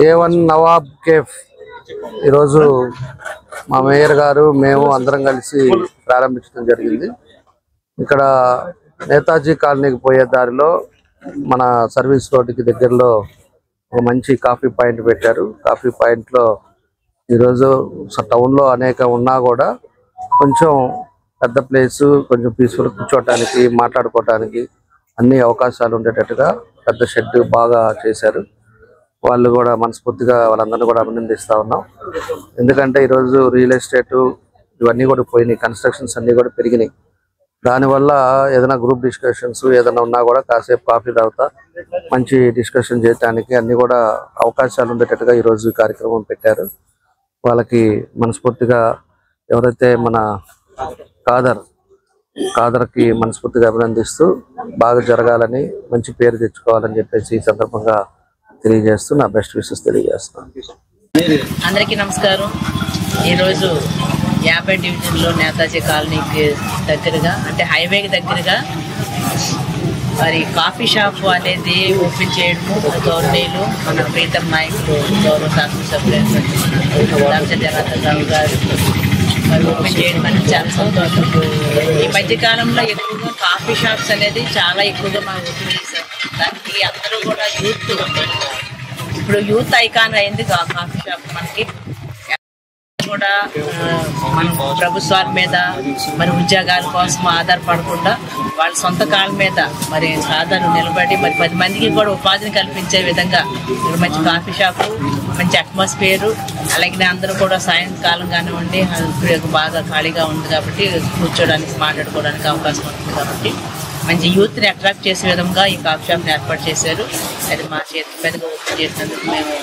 A1 Nawab cafe ఈరోజు మా mayor గారు మేము అందరం కలిసి ప్రారంభించడం జరిగింది. ఇక్కడ నేతాజీ కాలనీకి పోయే దారిలో మన సర్వీస్ రోడ్డుకి దగ్గరలో ఒక మంచి కాఫీ పాయింట్ పెట్టారు. కాఫీ పాయింట్లో ఈరోజు టౌన్లో అనేక ఉన్నా కూడా కొంచెం పెద్ద ప్లేసు, కొంచెం పీస్ఫుల్ కూర్చోవటానికి, మాట్లాడుకోవటానికి అన్ని అవకాశాలు ఉండేటట్టుగా పెద్ద షెడ్ బాగా చేశారు. వాళ్ళు కూడా మనస్ఫూర్తిగా వాళ్ళందరినీ కూడా అభినందిస్తూ ఉన్నాం. ఎందుకంటే ఈరోజు రియల్ ఎస్టేట్ ఇవన్నీ కూడా పోయినాయి, కన్స్ట్రక్షన్స్ అన్నీ కూడా పెరిగినాయి. దానివల్ల ఏదైనా గ్రూప్ డిస్కషన్స్ ఏదైనా ఉన్నా కూడా కాసేపు కాఫీ తాగుతా మంచి డిస్కషన్ చేయడానికి అన్ని కూడా అవకాశాలు ఉండేటట్టుగా ఈరోజు ఈ కార్యక్రమం పెట్టారు. వాళ్ళకి మనస్ఫూర్తిగా ఎవరైతే మన కాదర్కి మనస్ఫూర్తిగా అభినందిస్తూ బాగా జరగాలని, మంచి పేరు తెచ్చుకోవాలని చెప్పేసి ఈ సందర్భంగా తెలియజేస్తూ నా బెస్ట్ విషెస్ తెలియజేస్తున్నాను. అందరికీ నమస్కారం. ఈరోజు 50 డివిజన్లో నేతాజీ కాలనీకి దగ్గరగా, అంటే హైవేకి దగ్గరగా మరి కాఫీ షాప్ అనేది ఓపెన్ చేయడము గౌరవనీయులు మన ప్రీతం నాయకులు గౌరవ శాసనసభ్యులు జనార్దన్ గారు మరి ఓపెన్ చేయడం అనేది చాలా సంతోషం. ఈ మధ్యకాలంలో ఎక్కువగా కాఫీ షాప్స్ అనేది చాలా ఎక్కువగా మనం ఓపెన్ చేశాం. దానికి అందరూ కూడా ఇప్పుడు యూత్ ఐకాన్ అయింది కాఫీ షాప్. మనకి కూడా మనం ప్రభుత్వాల మీద మరి ఉద్యోగాల కోసం ఆధారపడకుండా వాళ్ళ సొంత కాళ్ళ మీద మరి సాధారణ నిలబడి మరి 10 మందికి కూడా ఉపాధిని కల్పించే విధంగా మంచి కాఫీ షాపు, మంచి అట్మాస్ఫియరు, అలాగే అందరూ కూడా సాయంకాలం కానివ్వండి బాగా ఖాళీగా ఉంది కాబట్టి కూర్చోడానికి, మాట్లాడుకోవడానికి అవకాశం ఉంటుంది కాబట్టి మంచి యూత్ని అట్రాక్ట్ చేసే విధంగా ఈ కాఫీ షాప్ని ఏర్పాటు చేశారు. అది మా చేతి పెద్దగా ఓపెన్ చేసినందుకు మేము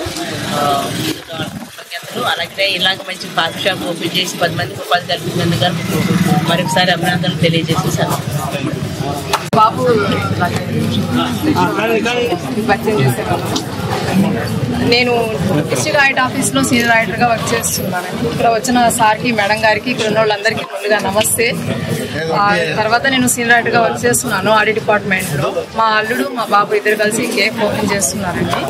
అలాగే ఇలాగ మంచి కాఫీ షాప్ ఓపెన్ చేసి 10 మందికి ఉపాధి కల్పించినందుకు మరొకసారి అభినందనలు తెలియజేసేసాను. బాబు నేను డిస్ట్రిక్ట్ ఆడిట్ ఆఫీస్లో సీనియర్ ఆడిటర్గా వర్క్ చేస్తున్నాను. ఇక్కడ వచ్చిన సార్కి, మేడం గారికి, ఇక్కడ ఉన్న వాళ్ళందరికీ ముందుగా నమస్తే. తర్వాత నేను సీనియర్ ఆడిటర్గా వర్క్ చేస్తున్నాను ఆడిట్ డిపార్ట్మెంట్లో. మా అల్లుడు, మా బాబు ఇద్దరు కలిసి కేక్ ఓపెన్ చేస్తున్నారండి.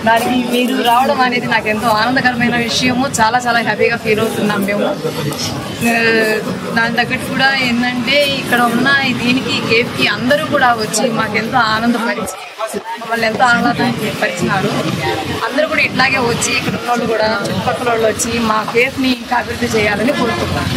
దానికి మీరు రావడం అనేది నాకు ఎంతో ఆనందకరమైన విషయము. చాలా చాలా హ్యాపీగా ఫీల్ అవుతున్నాం మేము. దాని తగ్గట్టు కూడా ఏంటంటే ఇక్కడ ఉన్న దీనికి కేఫ్కి అందరూ కూడా వచ్చి మాకెంతో ఆనందపరిచి మమ్మల్ని ఎంతో ఆహ్లాదాన్ని పరిచినారు. అందరూ కూడా ఇట్లాగే వచ్చి ఇక్కడ ఉన్న వాళ్ళు కూడా చుట్టుపక్కల వాళ్ళు వచ్చి మా కేఫ్ని ఇంకా అభివృద్ధి చేయాలని కోరుతున్నాను.